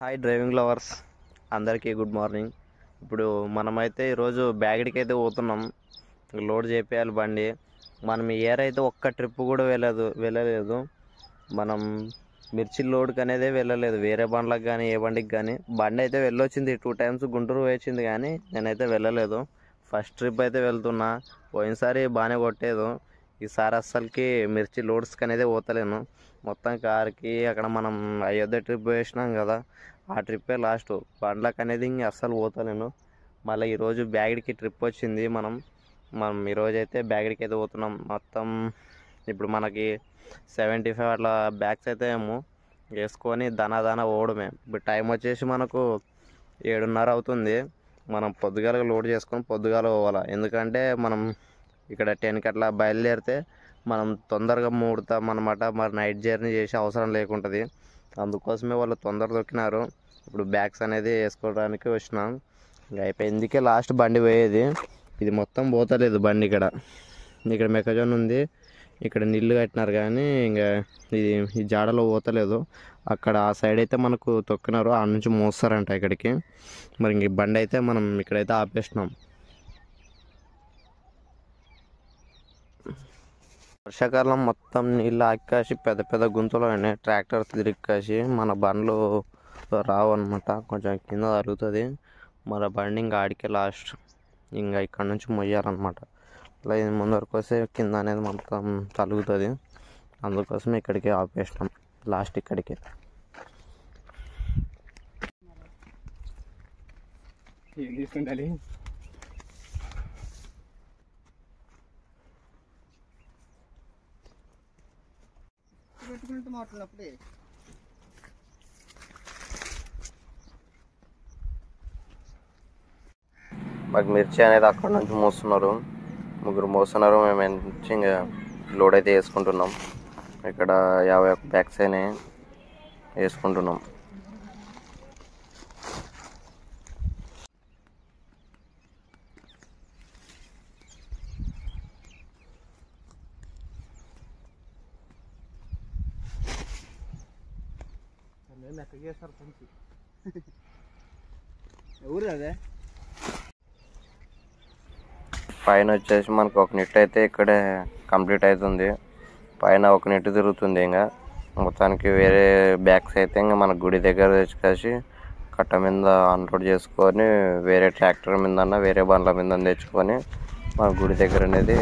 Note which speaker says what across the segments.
Speaker 1: Hi driving lovers అందరికీ good morning. ఇప్పుడు మనమైతే ఈరోజు బ్యాగడికి అయితే పోతున్నాం. లోడ్ చేయాలి బండి. మనం ఇయర్ అయితే ఒక్క ట్రిప్ కూడా వెళ్ళలేదు. మనం మిర్చి లోడ్కి అనేది వెళ్ళలేదు, వేరే బండ్లకు కానీ ఏ బండికి కానీ. బండి అయితే వెళ్ళొచ్చింది 2 times, గుంటూరు వచ్చింది, కానీ నేనైతే వెళ్ళలేదు. ఫస్ట్ ట్రిప్ అయితే వెళ్తున్నా. పోయినసారి బాగానే కొట్టేదు, ఈసారి అస్సలకి మిర్చి లోడ్స్కి అనేది పోతలేను. మొత్తం కార్కి అక్కడ మనం అయోధ్య ట్రిప్ వేసినాం కదా, ఆ ట్రిప్పే లాస్ట్. బండ్లకు అనేది ఇంక అస్సలు పోతలేను. మళ్ళీ ఈరోజు బ్యాగడికి ట్రిప్ వచ్చింది. మనం ఈరోజు అయితే బ్యాగడికి అయితే పోతున్నాం. మొత్తం ఇప్పుడు మనకి 75 అట్లా బ్యాగ్స్ అయితే ఏమో వేసుకొని దానా పోవడమే. ఇప్పుడు టైం వచ్చేసి మనకు 7:30 అవుతుంది. మనం పొద్దుగాల లోడ్ చేసుకొని పొద్దుగాల పోవాలి. ఎందుకంటే మనం ఇక్కడ 10కి అట్లా బయలుదేరితే మనం తొందరగా మూడుతాం అన్నమాట. మరి నైట్ జర్నీ చేసే అవసరం లేకుంటుంది. అందుకోసమే వాళ్ళు తొందర దొక్కినారు. ఇప్పుడు బ్యాగ్స్ అనేది వేసుకోవడానికి వచ్చినాం. ఇంకా అయిపోయిందికే లాస్ట్ బండి పోయేది. ఇది మొత్తం పోతలేదు బండి. ఇక్కడ మెక్కజొన్న ఉంది, ఇక్కడ నీళ్ళు కట్టినారు, కానీ ఇంకా ఈ జాడలో పోతలేదు. అక్కడ ఆ సైడ్ అయితే మనకు తొక్కినారు, ఆ నుంచి మోస్తారంట ఇక్కడికి. మరి ఇంక బండి అయితే మనం ఇక్కడైతే ఆపేసినాం. వర్షాకాలం మొత్తం నీళ్ళు ఆకాసి పెద్ద పెద్ద గుంతలు అయినాయి. ట్రాక్టర్ తిరిగి మన బండ్లు రావు అనమాట, కొంచెం కింద తరుగుతుంది. మన బండి ఇంకా ఆడికే లాస్ట్. ఇంకా ఇక్కడ నుంచి మొయ్యాలన్నమాట. అట్లా ఇది ముందరకు వస్తే కింద అనేది మొత్తం తలుగుతుంది. అందుకోసమే ఇక్కడికి ఆపేసినాం లాస్ట్. ఇక్కడికి
Speaker 2: తీసుకుంటాలి. మాట్లాడినప్పుడే
Speaker 1: మాకు మిర్చి అనేది అక్కడ నుంచి మోస్తున్నారు, ముగ్గురు మోస్తున్నారు. మేము నుంచి ఇంకా లోడ్ అయితే వేసుకుంటున్నాం. ఇక్కడ 51 బ్యాగ్స్ అయినాయి, వేసుకుంటున్నాం.
Speaker 2: ఎవరు అదే
Speaker 1: పైన వచ్చేసి మనకు ఒక నెట్ అయితే ఇక్కడే కంప్లీట్ అవుతుంది. పైన ఒక నెట్ తిరుగుతుంది. ఇంకా మొత్తానికి వేరే బ్యాగ్స్ అయితే ఇంకా మన గుడి దగ్గర తెచ్చుకేసి కట్ట మీద అన్లోడ్ చేసుకొని వేరే ట్రాక్టర్ మీద వేరే బండ్ల మీద తెచ్చుకొని మన గుడి దగ్గర అనేది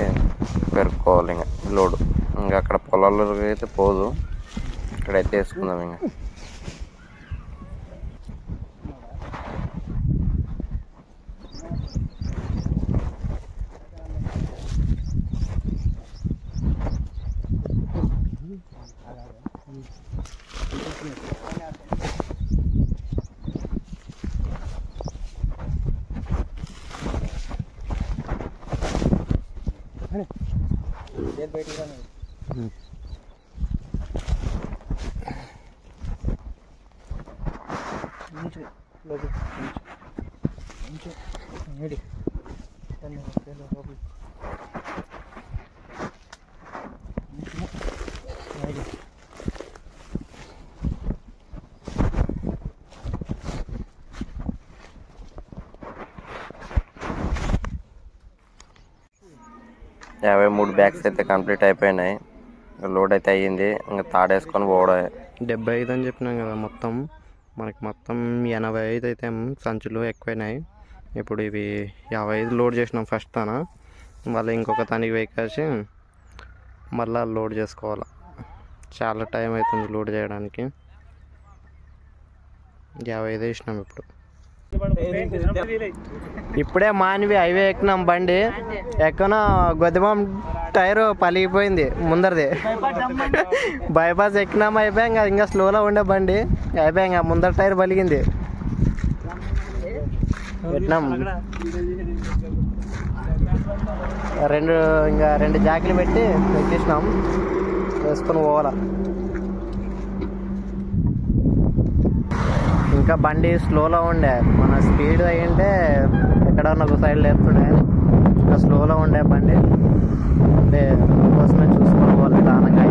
Speaker 1: పెరుక్కోవాలి. ఇంకా లోడు ఇంకా అక్కడ పొలాలకి అయితే పోదు, ఇక్కడైతే వేసుకుందాం. ఇంకా యాభై 3 బ్యాగ్స్ అయితే కంప్లీట్ అయిపోయినాయి. లోడ్ అయితే అయ్యింది. ఇంకా తాడేసుకొని పోవడమే. 75 అని చెప్పినాం కదా, మొత్తం మొత్తం 85 అయితే సంచులు ఎక్కువైనాయి. ఇప్పుడు ఇవి 55 లోడ్ చేసినాం ఫస్ట్ తాన. మళ్ళీ ఇంకొక తనకి వేకేసి మళ్ళీ లోడ్ చేసుకోవాలి. చాలా టైం అవుతుంది లోడ్ చేయడానికి. 55 వేసినాం. ఇప్పుడే మాన్వి హైవే ఎక్కినాం. బండి ఎక్కన గొద్దిమం టైరు పలిగిపోయింది ముందరది. బైపాస్ ఎక్కినాం, అయిపోయా. ఇంకా స్లోలో ఉండే బండి అయిపోయా, ముందర టైర్ పలిగింది. పెట్టినాం రెండు జాకీలు పెట్టి ఎక్కించినాం, వేసుకొని పోవాలా. ఇంకా బండి స్లోలో ఉండే, మన స్పీడ్ అయ్యింటే ఎక్కడన్నా ఒక సైడ్ లేపుతుండే. ఇంకా స్లోలో ఉండే బండి, అంటే కోసమే చూసుకొని పోవాలి. దానంగా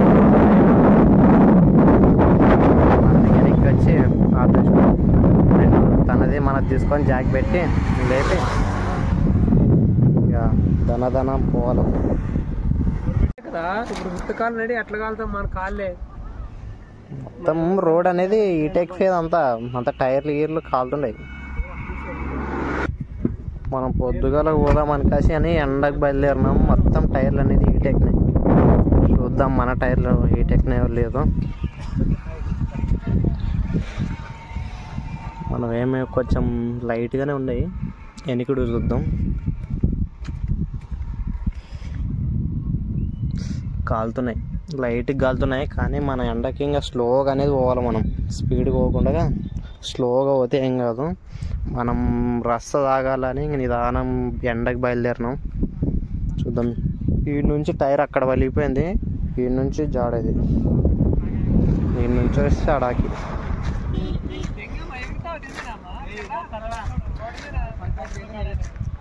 Speaker 1: మన దగ్గరికి వచ్చి ఆపేసుకున్నాం. అది మనకు తీసుకొని జాక్ పెట్టి లేపి ఇక దన పోవాలి
Speaker 2: కదా. ఇప్పుడు గుర్తుకాలు నడి ఎట్లా కాలుతాం మన కాళ్ళే.
Speaker 1: మొత్తం రోడ్ అనేది ఈటెక్ ఫేజ్ అంతా టైర్లు గీర్లు కాలుతుండే. మనం పొద్దుగాల పోదాం అనుకాసి అని ఎండకు బయలుదేరినాం. మొత్తం టైర్లు అనేది హీటెక్నాయి. చూద్దాం మన టైర్లు హీటెక్నాయో లేదో. మనం ఏమి కొంచెం లైట్గానే ఉన్నాయి. ఎనికిడు చూద్దాం. కాలుతున్నాయి, లైట్గా కాలుతున్నాయి. కానీ మన ఎండకి ఇంకా స్లోగా అనేది పోవాలి. మనం స్పీడ్గా పోకుండా స్లోగా పోతే ఏం కాదు. మనం రస్త తాగాలని ఇంక నిదానం ఎండకి బయలుదేరినాం. చూద్దాం. వీడి నుంచి టైర్ అక్కడ వలిగిపోయింది, వీడి నుంచి జాడేది, వీడి నుంచి వస్తే అడాకి.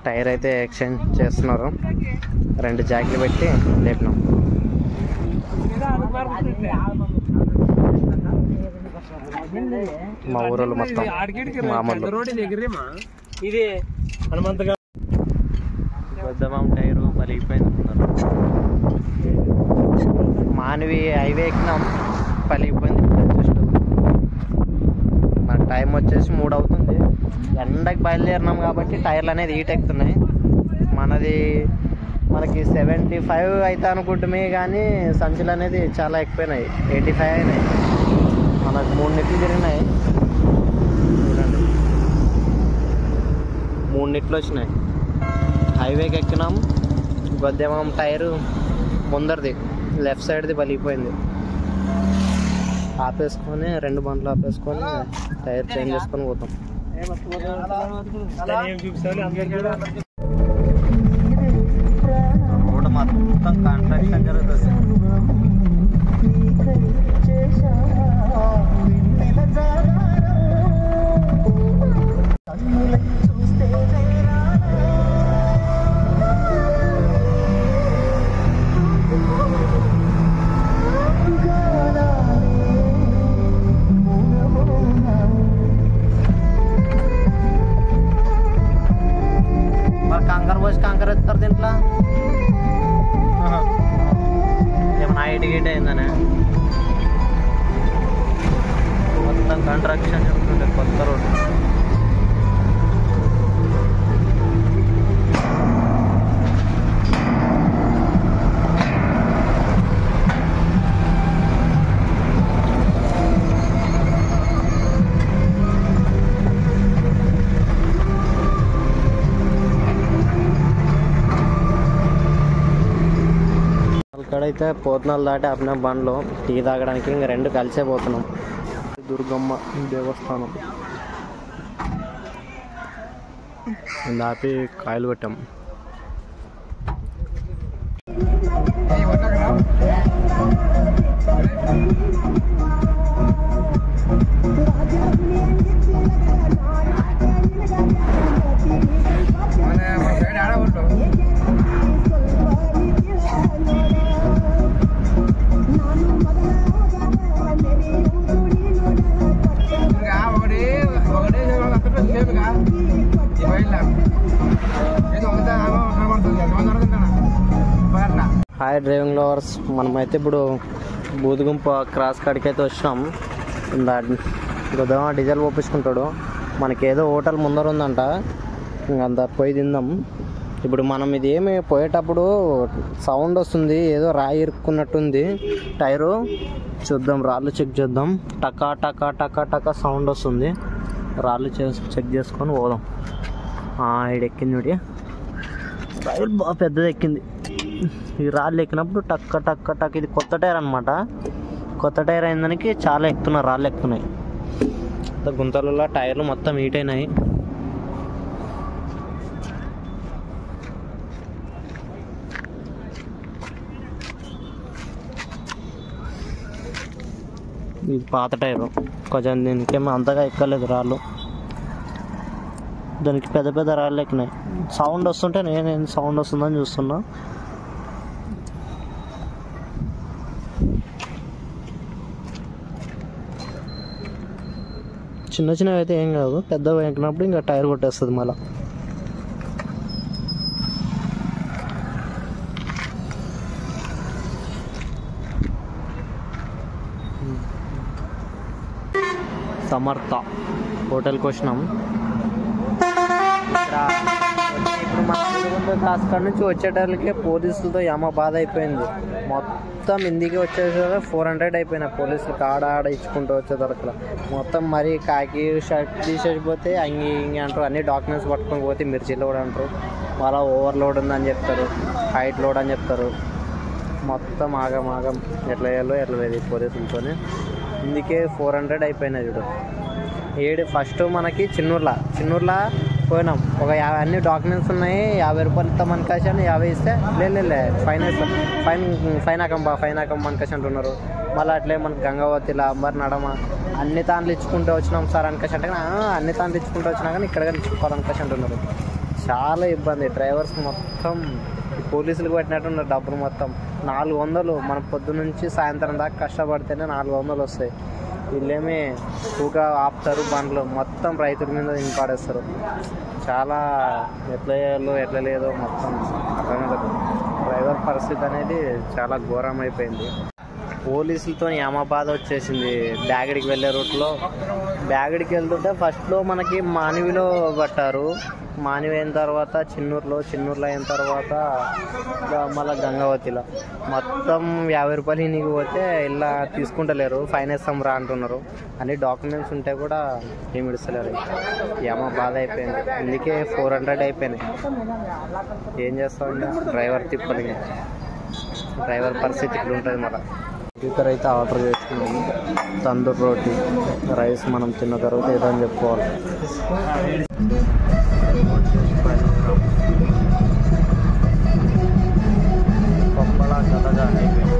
Speaker 1: టైర్ అయితే ఎక్స్చేంజ్ చేస్తున్నారు. 2 జాకీలు పెట్టి లేపినాం. మా ఊరోళ్ళు మొత్తం పెద్దమామ టైరు పలిగిపోయింది. మానవి హైవే ఎక్కినాం, పలిగిపోయింది. జస్ట్ మన టైం వచ్చేసి 3 అవుతుంది. ఎండకి బయలుదేరినాం కాబట్టి టైర్లు అనేది హీట్ ఎక్కుతున్నాయి. మనకి 75 అయితే అనుకుంటుమే, కానీ సంచులు అనేది చాలా ఎక్కువైనాయి. 85 అయినాయి. మనకు 3 నిట్లు తిరిగినాయి. చూడండి, 3 నిట్లు వచ్చినాయి. హైవేకి ఎక్కినాం. గొద్దేమం టైరు ముందరిది లెఫ్ట్ సైడ్ది పలిగిపోయింది. ఆపేసుకొని 2 బండ్లు ఆపేసుకొని టైర్ చేంజ్ చేసుకొని పోతాం. రోడ్ మొత్తం కన్స్ట్రక్షన్ జరుగుతుంది. కంకర ఎత్తారు దీంట్లో. ఏమన్నా హైట్ గీట్ అయిందనే మొత్తం కన్స్ట్రక్షన్ జరుగుతుండే కొత్త రోడ్డు. ఇక్కడైతే పోతనాలు దాటి ఆపిన బండ్లో టీ తాగడానికి ఇంక 2 కలిసే పోతున్నాం. దుర్గమ్మ దేవస్థానం దాపి కాయలు పెట్టాం. హాయ్ డ్రైవింగ్ లవర్స్, మనమైతే ఇప్పుడు బూదుగుంప క్రాస్ కాడికి అయితే వచ్చినాం. గొడవ డీజిల్ పోపించుకుంటాడు. మనకి ఏదో హోటల్ ముందర ఉందంట, ఇంకంత పోయి తిందాం. ఇప్పుడు మనం ఇది ఏమి పోయేటప్పుడు సౌండ్ వస్తుంది, ఏదో రాయి ఇరుక్కున్నట్టుంది టైరు. చూద్దాం, రాళ్ళు చెక్ చేద్దాం. టకా టకా టకా టకా సౌండ్ వస్తుంది. రాళ్ళు చెక్ చేసుకొని పోదాం. ఎక్కింది చూడి, రైలు బాగా పెద్దది ఎక్కింది. ఈ రాళ్ళు ఎక్కినప్పుడు టక్క టక్క టక్. ఇది కొత్త టైర్ అనమాట. కొత్త టైర్ అయిన దానికి చాలా ఎక్కుతున్నాయి, రాళ్ళు ఎక్కుతున్నాయి. గుంతలలో టైర్లు మొత్తం హీట్ అయినాయి. ఇది పాత టైరు, కొంచెం దీనికేమో అంతగా ఎక్కలేదు రాళ్ళు. దానికి పెద్ద పెద్ద రాళ్ళు ఎక్కినాయి. సౌండ్ వస్తుంటే నేను సౌండ్ వస్తుందని చూస్తున్నా. చిన్న చిన్నవి అయితే ఏం కాదు, పెద్దవి ఎక్కినప్పుడు ఇంకా టైర్ కొట్టేస్తుంది మళ్ళీ. సమర్థ హోటల్కి వచ్చినాం. ఇప్పుడు మన క్లాస్ కాడ నుంచి వచ్చేటోళ్ళకి పోలీసులతో యమ బాధ అయిపోయింది. మొత్తం ఇందుకే వచ్చేసరికి 400 అయిపోయినాయి పోలీసులకు. ఆడ ఇచ్చుకుంటూ వచ్చేటోళ్ళకి మొత్తం మరి కాకి షర్ట్ తీసేసిపోతే అంగి ఇంగి అంటారు, అన్ని డాక్యుమెంట్స్ పట్టుకొని పోతే మిర్చిలో కూడా అంటారు. మళ్ళీ ఓవర్లోడ్ ఉందని చెప్తారు, హైట్ లోడ్ అని చెప్తారు. మొత్తం ఆగం ఎట్లా వేయాలో ఎట్లా లేదు పోలీసులతోనే. ఇందుకే 400 అయిపోయినాయి చూడు. ఫస్ట్ మనకి చిన్నూరులో పోయినాం. ఒక 50 అన్ని డాక్యుమెంట్స్ ఉన్నాయి. 50 రూపాయలు ఇస్తాం మనకాశ అని 50 ఇస్తే లే ఫైన్ ఆకం మనకాశ అంటున్నారు. మళ్ళీ అట్లే మనకి గంగావతిలా మరి నడమ అన్ని తాన్లు ఇచ్చుకుంటూ వచ్చినాం సార్ అనకాశ అంటే అన్ని తాన్లు ఇచ్చుకుంటూ వచ్చినా కానీ ఇక్కడ కానీ ఇచ్చుకోవాలనకాశ అంటున్నారు. చాలా ఇబ్బంది. డ్రైవర్స్ మొత్తం పోలీసులకు పెట్టినట్టున్నారు డబ్బులు మొత్తం 400. మనం పొద్దు నుంచి సాయంత్రం దాకా కష్టపడితేనే 400 వస్తాయి. వీళ్ళేమి ఊగా ఆపుతారు బండ్లు, మొత్తం రైతుల మీద ఇంపాడేస్తారు. చాలా ఎట్లా చేయాలో ఎట్లా లేదో మొత్తం అర్థమవుతుంది. డ్రైవర్ పరిస్థితి అనేది చాలా ఘోరం అయిపోయింది. పోలీసులతో యమ బాధ వచ్చేసింది. బ్యాగడికి వెళ్ళే రూట్లో బ్యాగడికి వెళ్తుంటే ఫస్ట్లో మనకి మానవిలో పట్టారు. మానవి అయిన తర్వాత చిన్నూరులో అయిన తర్వాత మళ్ళీ గంగావతిలో మొత్తం 50 రూపాయలు ఇనికి పోతే ఇలా తీసుకుంటలేరు, ఫైన్ వేస్తాం రా అంటున్నారు. అన్ని డాక్యుమెంట్స్ ఉంటే కూడా ఏమి ఇస్తలేరు. యమ బాధ అయిపోయింది. అందుకే 400 అయిపోయినాయి. ఏం చేస్తాం డ్రైవర్ తిప్పలు. డ్రైవర్ పరిస్థితి ఇట్లా ఉంటుంది. మళ్ళీ స్పీకర్ అయితే ఆర్డర్ చేసుకున్నాము. తందూరి రోటీ రైస్ మనం తిన్న తర్వాత ఏదో అని చెప్పుకోవాలి. పప్పలా గలగా అయిపోయింది.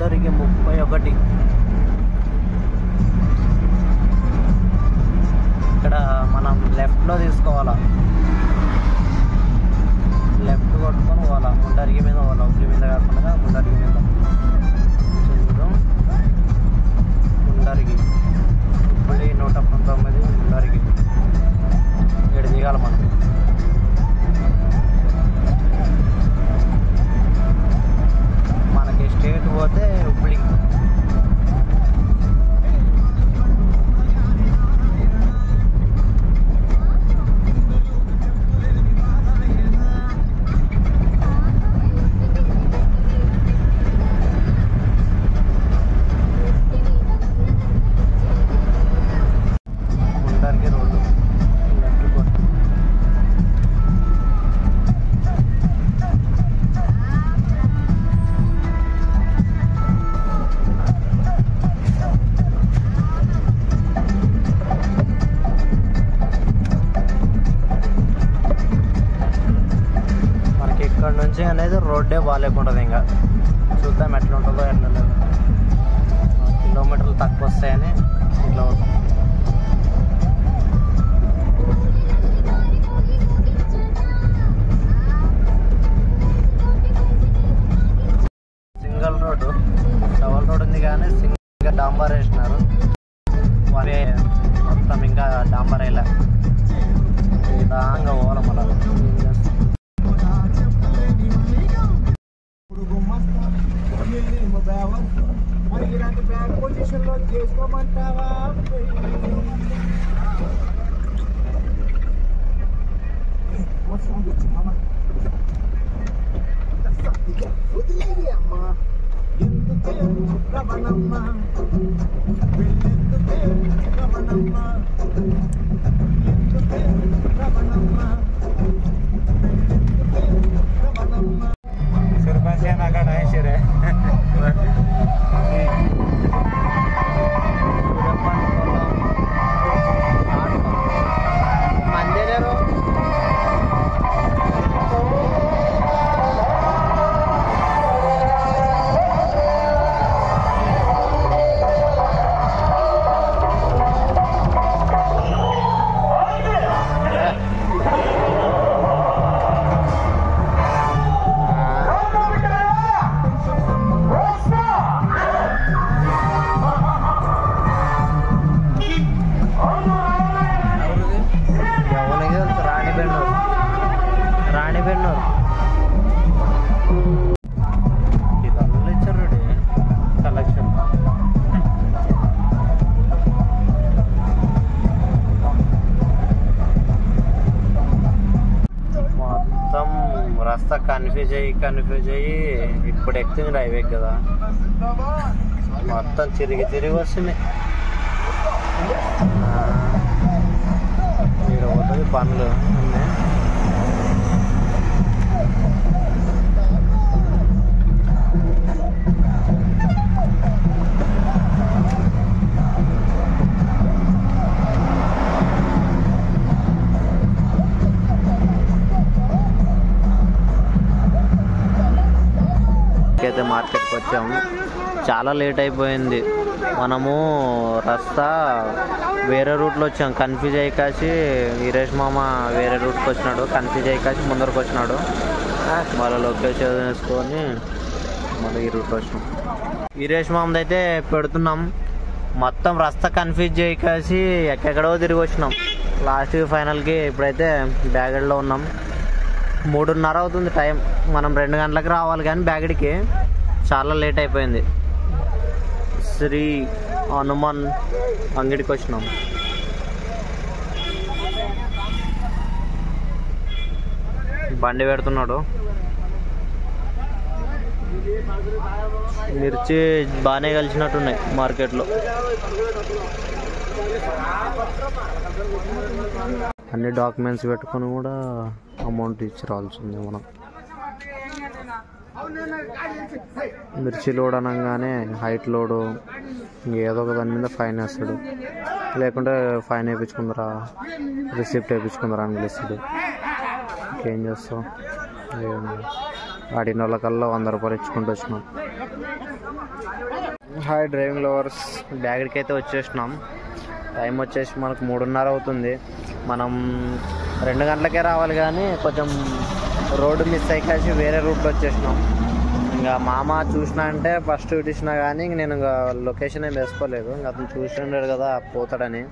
Speaker 1: అందరికి 31. ఇక్కడ మనం లెఫ్ట్లో తీసుకోవాలా, లెఫ్ట్ కొట్టుకొని పోవాలా. ముందరికి మీద పోవాలా, ఉప్పు మీద కాకుండా ముందరికి మీద చంద్రం ముందరికి ఇప్పుడు 119 ముందరికి ఇక్కడ దిగాలి మనం. మనకి స్ట్రేట్ పోతే ఉప్పడి. ముందరికి రోడ్డు లెఫ్ట్ కొట్టు. ఇక్కడ నుంచి అనేది రోడ్డే బాగాలేకుంటుంది. ఇంకా చూద్దాం ఎట్లా ఉంటుందో ఎట్లా లేదు. కిలోమీటర్లు తక్కువ వస్తాయని ఇట్లా అవుతాం. సింగిల్ రోడ్డు, డబల్ రోడ్ ఉంది కానీ సింగిల్ డాంబర్ వేసినారు. మరి మొత్తం ఇంకా డాంబర్ వేయలే. నిదానంగా పోవాలి. మళ్ళీ చేసుకోమంటావా అమ్మా ఎందుకే రమణమ్మ ఎందుకే రమణమ్మ ఎందుకే రమణమ్మ రమణమ్మ सरपंच यांना का नाही शिरे ఇదల్లా ఇచ్చారు కలెక్షన్. మొత్తం రస్తా కన్ఫ్యూజ్ అయ్యి ఇప్పుడు ఎక్కుతుంది హైవే కదా, మొత్తం తిరిగి వస్తున్నాయి. ఇక్కడ పోతుంది పనులు ఉన్నాయి. అయితే మార్కెట్కి వచ్చాము, చాలా లేట్ అయిపోయింది. మనము రస్తా వేరే రూట్లో వచ్చాం, కన్ఫ్యూజ్ అయ్యి కాసి వీరేష్ మామ వేరే రూట్కి వచ్చినాడు, కన్ఫ్యూజ్ అయ్యి కాసి ముందరకు వచ్చినాడు. వాళ్ళ లొకేషన్ వేసుకొని మళ్ళీ ఈ రూట్ వచ్చినాం. వీరేష్ మామది అయితే పెడుతున్నాం, మొత్తం రస్తా కన్ఫ్యూజ్ చేయి కాసి ఎక్కడెక్కడో తిరిగి వచ్చినాం. లాస్ట్కి ఫైనల్కి ఇప్పుడైతే బ్యాగడ్లో ఉన్నాం. 3:30 అవుతుంది టైం. మనం 2 గంటలకు రావాలి కానీ బ్యాగడికి చాలా లేట్ అయిపోయింది. శ్రీ హనుమాన్ అంగడికి వచ్చినాం. బండి పెడుతున్నాడు. మిర్చి బాగానే కలిసినట్టున్నాయి మార్కెట్లో. అన్ని డాక్యుమెంట్స్ పెట్టుకొని కూడా అమౌంట్ ఇచ్చి రావాల్సిందే మనం. మిర్చి లోడ్ అనగానే హైట్ లోడు ఏదో ఒక దాని మీద ఫైన్ వేస్తాడు, లేకుంటే ఫైన్ వేయించుకుందరా రిసిప్ట్ వేయించుకుందరా అని పిలుస్తాడు. ఇంకేం చేస్తాం, ఆడిన వాళ్ళకల్లా 100 రూపాయలు ఇచ్చుకుంటూ వచ్చినాం. హాయ్ డ్రైవింగ్ లవర్స్, బ్యాగడికి అయితే వచ్చేసినాం. టైం వచ్చేసి మనకు 3:30 అవుతుంది. మనం 2 గంటలకే రావాలి కానీ కొంచెం రోడ్డు మిస్ అయ్యేసి వేరే రూట్లో వచ్చేసినాం. ఇంకా మామ చూసినా అంటే ఫస్ట్ ఇచ్చినా కానీ ఇంక నేను ఇంకా లొకేషన్ ఏం వేసుకోలేదు. ఇంకా అతను చూసినాడు కదా పోతాడని,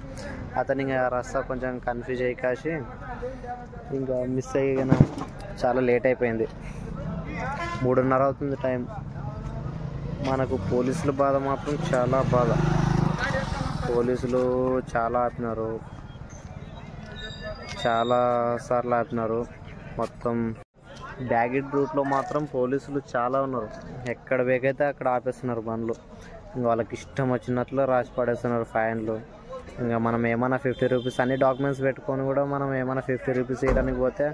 Speaker 1: అతను ఇంకా రస్తా కొంచెం కన్ఫ్యూజ్ అయ్యేసి ఇంకా మిస్ అయ్యి చాలా లేట్ అయిపోయింది. 3:30 అవుతుంది టైం. మనకు పోలీసుల బాధ మాత్రం చాలా బాధ. పోలీసులు చాలా ఆపినారు, చాలా సార్లు ఆపినారు. మొత్తం బ్యాగెడ్ రూట్లో మాత్రం పోలీసులు చాలా ఉన్నారు. ఎక్కడ వేగైతే అక్కడ ఆపేస్తున్నారు బండ్లు. ఇంకా వాళ్ళకి ఇష్టం వచ్చినట్లు రాసి పడేస్తున్నారు ఫైన్లు. ఇంకా మనం ఏమైనా 50 రూపీస్ అన్ని డాక్యుమెంట్స్ పెట్టుకొని కూడా మనం ఏమైనా 50 రూపీస్ వేయడానికి పోతే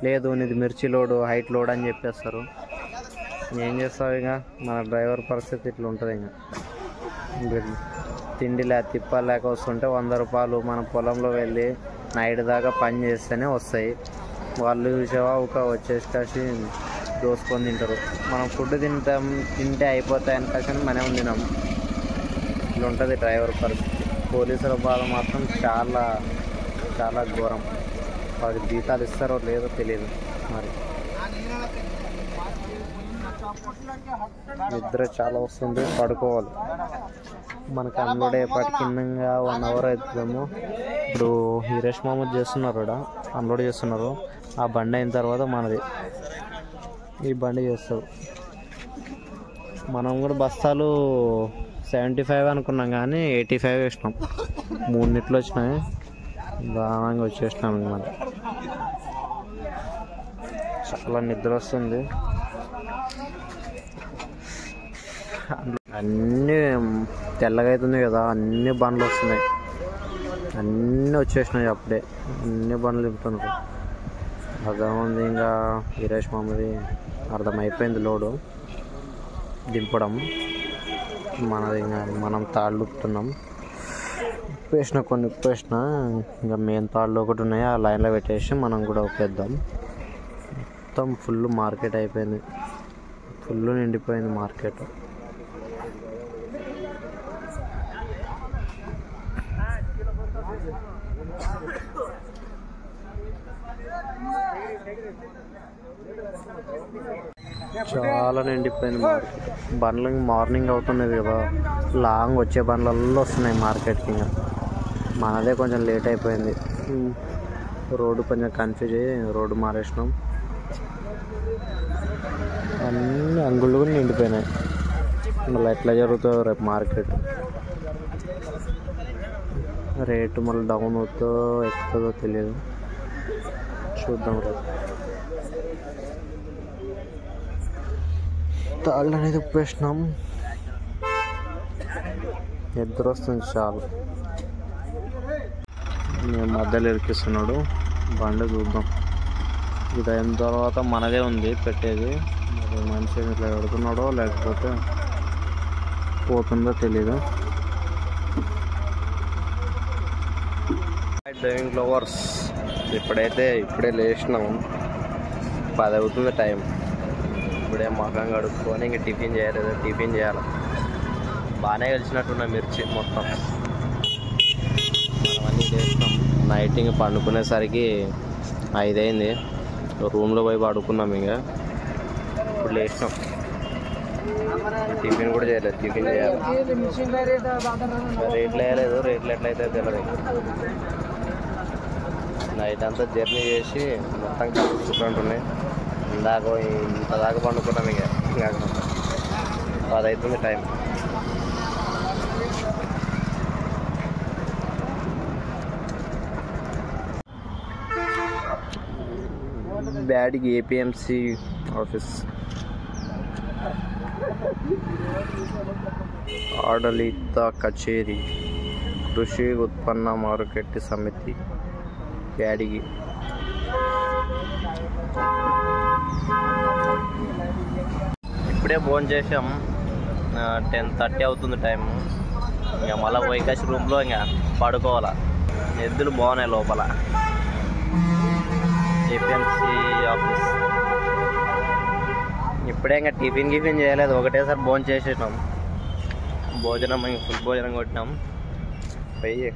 Speaker 1: లేదు నీది మిర్చి లోడు హైట్ లోడ్ అని చెప్పేస్తారు. ఏం చేస్తావు, ఇక మన డ్రైవర్ పరిస్థితి ఇట్లా ఉంటుంది. ఇంకా తిండి తిప్పలేక వస్తుంటే 100 రూపాయలు మన పొలంలో వెళ్ళి నైట్ దాకా పని చేస్తేనే వస్తాయి. వాళ్ళు చూసేవా ఒక వచ్చేసి కాసి దోసుకొని తింటారు. మనం ఫుడ్ తింటే అయిపోతాయని కాసి మనం తినాం. ఇట్లా ఉంటుంది డ్రైవర్ పరిస్థితి. పోలీసుల బాధ మాత్రం చాలా చాలా ఘోరం. వాళ్ళకి జీతాలు ఇస్తారో లేదో తెలియదు. మరి నిద్ర చాలా వస్తుంది, పడుకోవాలి. మనకు అన్లోడ్ అయ్యేపాటికి కిందంగా 1 అవర్ అవుతుందేమో. ఇప్పుడు వీరేష్ మహమ్మద్ చేస్తున్నారు ఇక్కడ, అన్లోడ్ చేస్తున్నారు. ఆ బండి అయిన తర్వాత మనది ఈ బండి చేస్తారు. మనం కూడా బస్తాలు 75 అనుకున్నాం కానీ 85 వేసినాం. 3 నిట్లు వచ్చినాయి, దానంగా వచ్చేసినాం. అనమాట చాలా నిద్ర వస్తుంది. అన్నీ తెల్లగా అవుతుంది కదా, అన్ని బండ్లు వస్తున్నాయి, అన్నీ వచ్చేసినాయి అప్పుడే. అన్ని బండ్లు దింపుతున్నారు. అర్థమైంది. ఇంకా వీరేష్ మహమ్మది అర్థమైపోయింది లోడు దింపడం. మనది ఇంకా మనం తాళ్ళు ఉప్పుతున్నాం. ఉప్పేసిన కొన్ని ఉప్పేసిన ఇంకా మెయిన్ తాళ్ళు ఒకటి ఉన్నాయి, ఆ లైన్లో పెట్టేసి మనం కూడా ఉప్పేద్దాం. మొత్తం ఫుల్ మార్కెట్ అయిపోయింది, ఫుల్ నిండిపోయింది మార్కెట్. చాలా నిండిపోయింది మార్కెట్. బండ్లు మార్నింగ్ అవుతున్నది కదా, లాంగ్ వచ్చే బండ్లలో వస్తున్నాయి మార్కెట్కి. ఇంకా మనదే కొంచెం లేట్ అయిపోయింది. రోడ్డు కొంచెం కన్ఫ్యూజ్ అయ్యి రోడ్డు మారేసినాం. అన్ని అంగుళ్ళు కూడా నిండిపోయినాయి. మళ్ళీ ఎట్లా జరుగుతుందో రేపు మార్కెట్ రేటు మళ్ళీ డౌన్ అవుతుందో ఎక్కుతుందో తెలియదు. చూద్దాం రేపు. తాళ్ళు అనేది ఉప్పేసినాం. నిద్ర వస్తుంది చాలా. నేను మధ్యలో ఇరికిస్తున్నాడు బండి. చూద్దాం ఇది అయిన తర్వాత మనదే ఉంది పెట్టేది. మరి మనిషి ఇట్లా పెడుతున్నాడో లేకపోతే పోతుందో తెలీదు. డ్రైవింగ్ ఫ్లవర్స్ ఇప్పుడే లేచినాము. 10 అవుతుంది టైం. ఇప్పుడే మొఖం కడుక్కొని ఇంక టిఫిన్ చేయలేదు. టిఫిన్ చేయాలి. బాగానే కలిసినట్టున్న మిర్చి మొత్తం. మనం అన్నీ చేస్తాం. నైట్ ఇంక పండుకునేసరికి 5 అయింది. రూమ్లో పోయి పడుకున్నాం. ఇంకా ఇప్పుడు లేచినాం. టిఫిన్ కూడా చేయలేదు. టిఫిన్ చేయాలి. రేట్లు వేయలేదు. రేట్లు ఎట్లయితే తెలియదు. నైట్ అంతా జర్నీ చేసి మొత్తం కలుసుకుంటుంటున్నాయి. ఇంత దాకా పండుకున్నాం. ఇంకా 10 అవుతుంది టైం. Byadgi APMC office. ఆడಳಿತ కచేరీ, కృషి ఉత్పన్న మార్కెట్ సమితి, బ్యాడిగి. ఇప్పుడే ఫోన్ చేసాం. 10:30 అవుతుంది టైము. ఇంకా మళ్ళీ పోయి రూమ్లో ఇంకా పడుకోవాలా. ఎద్దులు బాగున్నాయి లోపల. APMC office. ఇప్పుడే ఇంకా టిఫిన్ చేయలేదు. ఒకటేసారి భోజనం చేసేసినాం. భోజనం ఇంక ఫుల్ భోజనం కొట్టినాం. పోయి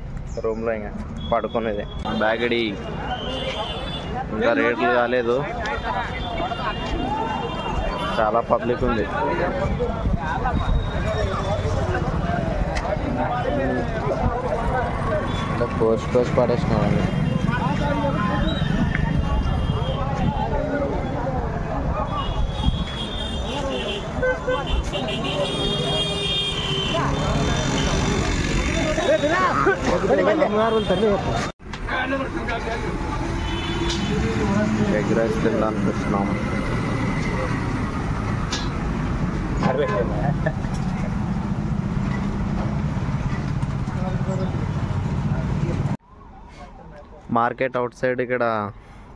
Speaker 1: రూమ్లో ఇంకా పడుకునేది. బ్యాగడి ఇంకా రేట్లు కాలేదు. చాలా పబ్లిక్ ఉంది. కోసి పడేసినామండి. ఎగ్ రైస్ తినడానికి వచ్చినాము. మార్కెట్ అవుట్ సైడ్ ఇక్కడ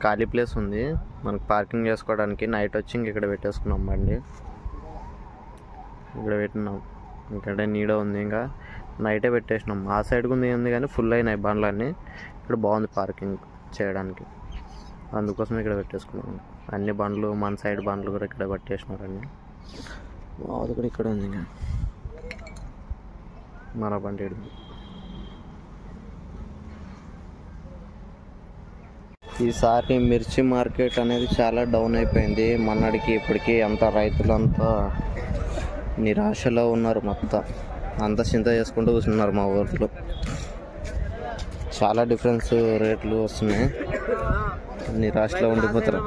Speaker 1: ఖాళీ ప్లేస్ ఉంది మనకు పార్కింగ్ చేసుకోవడానికి. నైట్ వచ్చి ఇంక ఇక్కడ పెట్టేసుకున్నాం బండి. ఇక్కడ పెట్టినాం. ఇక్కడ నీడ ఉంది. ఇంకా నైటే పెట్టేసినాం. ఆ సైడ్ ఉంది కానీ ఫుల్ అయినాయి బండ్లన్నీ. ఇక్కడ బాగుంది పార్కింగ్ చేయడానికి. అందుకోసం ఇక్కడ పెట్టేసుకున్నాం. అన్ని బండ్లు మన సైడ్ బండ్లు కూడా ఇక్కడ పెట్టేసినారండి. బాగుంది కూడా. ఇక్కడ ఉంది ఇంకా మన బండి. ఈసారి మిర్చి మార్కెట్ అనేది చాలా డౌన్ అయిపోయింది. మొన్నటికి ఇప్పటికీ అంతా రైతులంతా నిరాశలో ఉన్నారు. మొత్తం అంతా చింత చేసుకుంటూ కూర్చున్నారు మా ఊర్లో. చాలా డిఫరెన్స్ రేట్లు వస్తున్నాయి. నిరాశలో ఉండిపోతారు.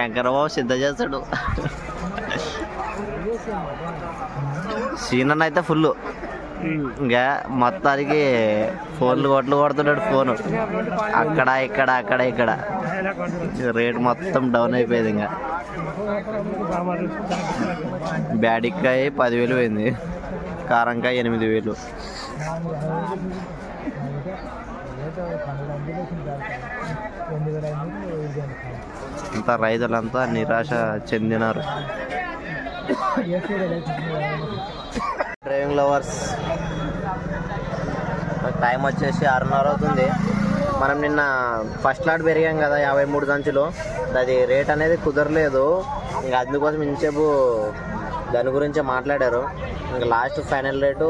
Speaker 1: ఎంకరబాబు సిద్ధ చేస్తాడు. సీనన్ అయితే ఫుల్. ఇంకా మొత్తానికి ఫోన్లు కొడుతున్నాడు. ఫోను అక్కడ ఇక్కడ రేట్ మొత్తం డౌన్ అయిపోయింది. ఇంకా బ్యాడికాయ 10,000 పోయింది. కారంకాయ 8,000. అంతా రైతులంతా నిరాశ చెందినారు. డ్రైవింగ్ లవర్స్ టైం వచ్చేసి 6:30 అవుతుంది. మనం నిన్న ఫస్ట్ లాట్ పెరిగాం కదా 53 సంచులు. అది రేట్ అనేది కుదరలేదు. ఇంకా అందుకోసం ఇంచేపు దాని గురించే మాట్లాడారు. ఇంకా లాస్ట్ ఫైనల్ రేటు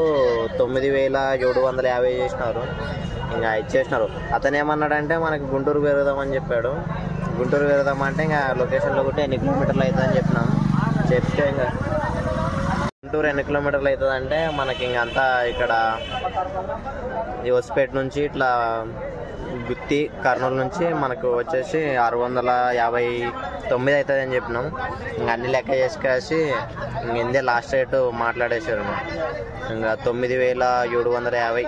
Speaker 1: 9,750 చేసినారు. ఇంకా ఇచ్చేసినారు. అతను ఏమన్నాడంటే మనకి గుంటూరు పెరుగుదామని చెప్పాడు. గుంటూరు పెరుగుదామంటే ఇంకా లొకేషన్లో కూడా 8 కిలోమీటర్లు అవుతుందని చెప్పినాం. చెప్తే ఇంకా గుంటూరు ఎన్ని కిలోమీటర్లు అవుతుంది అంటే మనకి ఇంకంతా ఇక్కడ ఈ హొస్పేట నుంచి ఇట్లా గుత్తి కర్నూలు నుంచి మనకు వచ్చేసి 659 అవుతుంది అని చెప్పినాం. ఇంకా అన్ని లెక్క చేసుకేసి ఇందే లాస్ట్ రేట్ మాట్లాడేసారు. ఇంకా 9750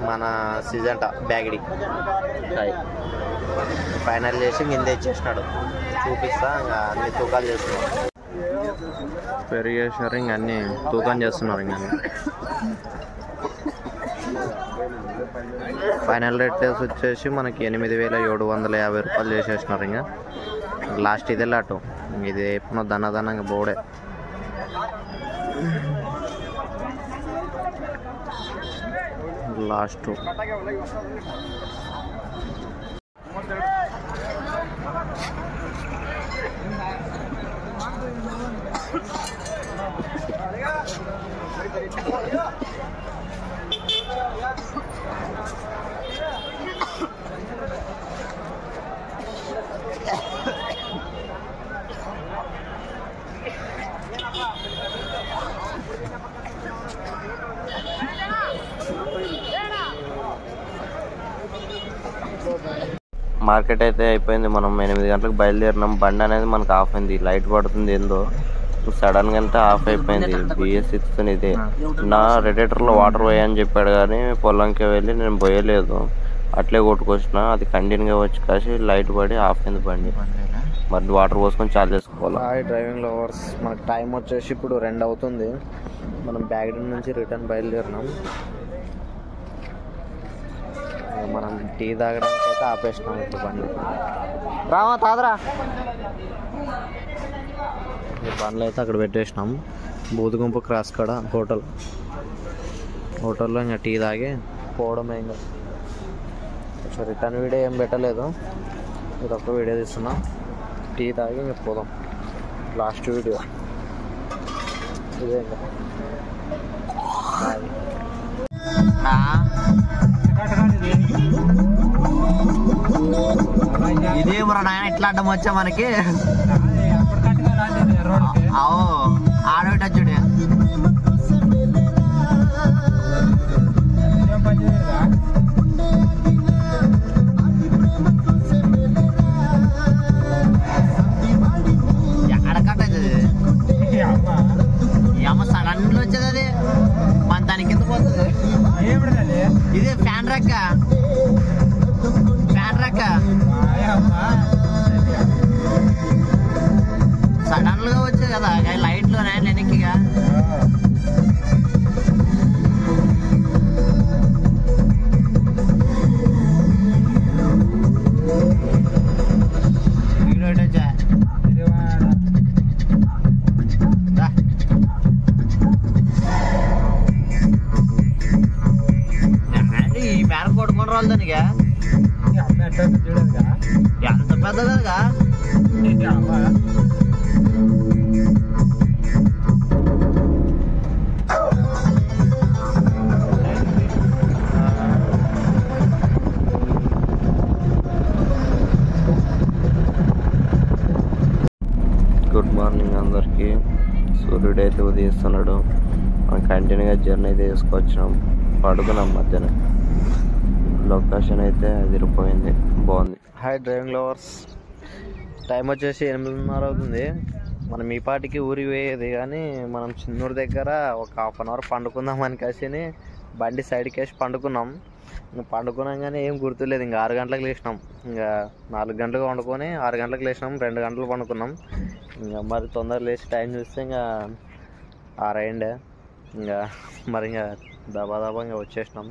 Speaker 1: మన సీజంట బ్యాగిడి ఫైనల్ చేసి ఇందే ఇచ్చేసినాడు. చూపిస్తా ఇంకా అన్ని తూకాలు చేస్తున్నాం. పెరిగేసారు ఇంక అన్ని తూకం చేస్తున్నారు. ఇంక ఫైనల్ రేట్ వచ్చేసి మనకి 8750 రూపాయలు చేసేసినారు. ఇంకా లాస్ట్ ఇదే లాటు ఇది ఎప్పుడు దన్నదనంగా బోడే. లాస్ట్ మార్కెట్ అయితే అయిపోయింది. మనం 8 గంటలకు బయలుదేరినాం. బండి అనేది మనకు ఆఫ్ అయింది. లైట్ పడుతుంది ఏందో సడన్ గా అయితే ఆఫ్ అయిపోయింది. BS6 ఇదే నా రేడియేటర్లో వాటర్ పోయని చెప్పాడు కానీ పొలంకి వెళ్ళి నేను పోయలేదు. అట్లే కొట్టుకొచ్చిన అది కంటిన్యూగా వచ్చి కాసి లైట్ పడి ఆఫ్ అయింది బండి. మరి వాటర్ పోసుకొని చార్జ్ చేసుకోవాలి. డ్రైవింగ్ లవర్స్ మనకు టైం వచ్చేసి ఇప్పుడు 2 అవుతుంది. మనం బ్యాగ్ నుంచి రిటర్న్ బయలుదేరినాం. మనం టీ తాగడానికి అయితే ఆపేసినాం. ఇప్పుడు బండి రామా తాదరా బండ్లు అయితే అక్కడ పెట్టేసినాం. బూదుగుంపు క్రాస్ కాడ హోటల్లో ఇంకా టీ తాగి పోవడమే. ఇంకా రిటర్న్ వీడియో ఏం పెట్టలేదు, ఇది ఒక్క వీడియో తీస్తున్నా. టీ తాగి ఇంకా పోదాం. లాస్ట్ వీడియో ఇదే. ఇంకా ఇదే బ్రో నాయన ఇట్లా అడ్డం వచ్చా మనకి. ఆడేటచ్చుడే ఎక్కడ కట్టది అమ్మ సడన్లో వచ్చేది అది మన దానికి కింద పోతుంది. ఇదే ఫ్యాన్ రక్క సడన్ గా వచ్చేది కదా లైట్ లో వెనక్కిగా. ఈ మేర కొట్టుకుని రావాలి దానిగా ఎంత పెద్దగా. గుడ్ మార్నింగ్ అందరికి. సూర్యుడు అయితే ఉదయిస్తున్నాడు. మనం కంటిన్యూగా జర్నీ అయితే తీసుకొచ్చినాం. పడుకున్నాం మధ్యాహ్నం. లొకేషన్ అయితే అదిరిపోయింది, బాగుంది. హాయ్ డ్రైవింగ్ లవర్స్, టైం వచ్చేసి 8:30 అవుతుంది. మనం ఈ పాటికి ఊరికి పోయేది కానీ మనం చిన్నూరు దగ్గర ఒక 1/2 అవర్ పండుకుందామని కాసిని బండి సైడ్కి వేసి పండుకున్నాం. ఇంకా పండుకున్నాం కానీ ఏం గుర్తులేదు. ఇంకా 6 గంటలకు లేచినాం. ఇంకా 4 గంటలకు వండుకొని 6 గంటలకు లేచినాం. 2 గంటలు పండుకున్నాం. ఇంకా మరి తొందర లేచి టైం చూస్తే ఇంకా 6 అయిండే. ఇంకా మరి ఇంకా దబాదబా ఇంకా వచ్చేసినాం.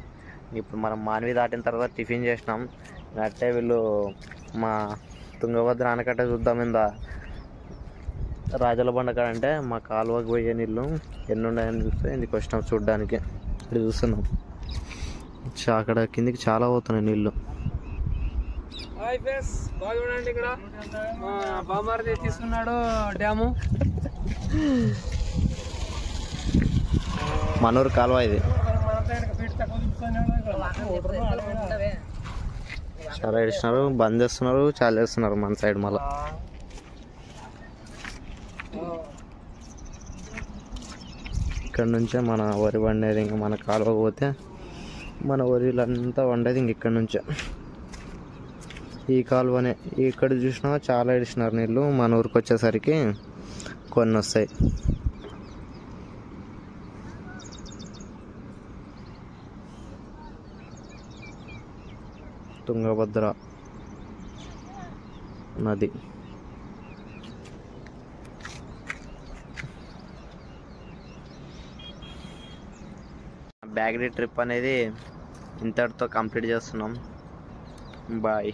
Speaker 1: ఇప్పుడు మనం మాన్వి దాటిన తర్వాత టిఫిన్ చేసినాం. అట్టే వీళ్ళు మా తుంగభద్ర ఆనకట్ట చూద్దాం ఇందా రాజల బండ కాడ అంటే మా కాలువకి పోయే నీళ్ళు ఎన్ని ఉన్నాయని చూస్తే ఇందుకు వచ్చినాం చూడ్డానికి. ఇక్కడ చూస్తున్నాం అక్కడ కిందికి చాలా పోతున్నాయి నీళ్ళు.
Speaker 2: బాగా చూడండి, ఇక్కడ బామారది తీసుకున్నాడు డ్యాము.
Speaker 1: మనూరు కాలువ ఇది. చాలా ఇస్తున్నారు, బంద్ చేస్తున్నారు, చాలా చేస్తున్నారు మన సైడ్. మళ్ళీ ఇక్కడ నుంచే మన వరి వండేది. ఇంకా మన కాలువ పోతే మన వరిలంతా వండేది ఇంక ఇక్కడ నుంచే. ఈ కాలువనే ఇక్కడ చూసినా చాలా ఇడిచినారు నీళ్ళు. మన ఊరికి వచ్చేసరికి కొన్ని వస్తాయి. తుంగభద్ర నది. బ్యాగరీ ట్రిప్ అనేది ఇంతటితో కంప్లీట్ చేస్తున్నాం. బాయ్.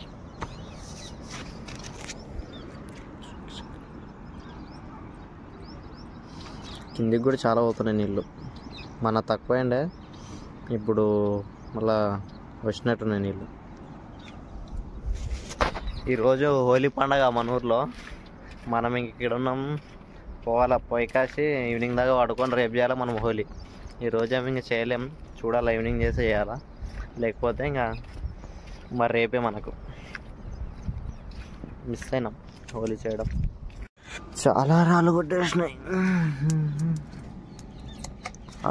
Speaker 1: కిందికి కూడా చాలా పోతున్నాయి నీళ్ళు. మన తక్కువైండే, ఇప్పుడు మళ్ళా వచ్చినట్టున్నాయి నీళ్ళు. ఈరోజు హోలీ పండగ మన ఊర్లో. మనం ఇంక ఇక్కడ ఉన్నాం, పోవాలా. పోయి కాసి ఈవినింగ్ దాకా పడుకొని రేపు చేయాలి మనం హోలీ. ఈరోజు ఏమి ఇంకా చేయలేం, చూడాలా ఈవినింగ్ చేసి చేయాలా, లేకపోతే ఇంకా మరి రేపే మనకు. మిస్ అయినాం హోలీ చేయడం. చాలా రాళ్ళు కొట్టేసినాయి.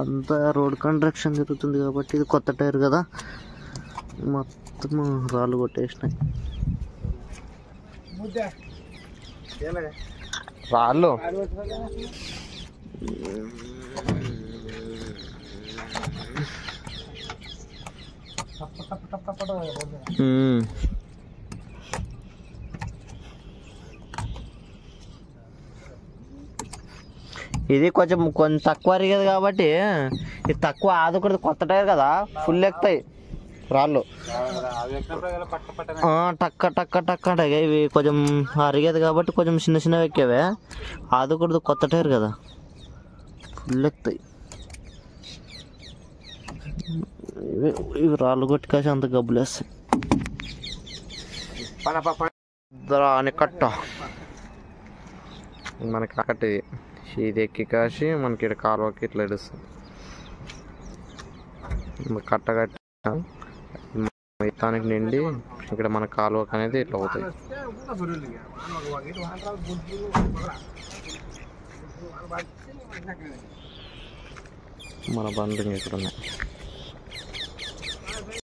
Speaker 1: అంతా రోడ్ కన్స్ట్రక్షన్ జరుగుతుంది కాబట్టి ఇది కొత్త టైర్ కదా, మొత్తం రాళ్ళు కొట్టేసినాయి. రాళ్ళు ఇది కొంచెం తక్కువ అరిగేది కాబట్టి ఇది తక్కువ ఆదుకూడదు. కొత్త టైర్ కదా, ఫుల్ ఎక్కుతాయి రాళ్ళు. టక్క టక్క టక్క అంటే ఇవి కొంచెం అరిగేది కాబట్టి కొంచెం చిన్న చిన్నవి ఎక్కేవే. ఆదుకూడదు, కొత్త టైర్ కదా, ఫుల్ ఎక్కుతాయి. ఇవి రాళ్ళు కొట్టి కాసి అంత గబ్బులేస్తాయి. అని కట్ట మనకి కట్ట ఇది ఎక్కి కాసి మనకి ఇక్కడ కాలువకి ఇట్లా ఇడుస్తుంది. కట్ట కట్ట మొత్తానికి నిండి ఇక్కడ మన కాలువకి అనేది ఇట్లా అవుతాయి. మన బండ్లు ఇక్కడ ఉన్నాయి.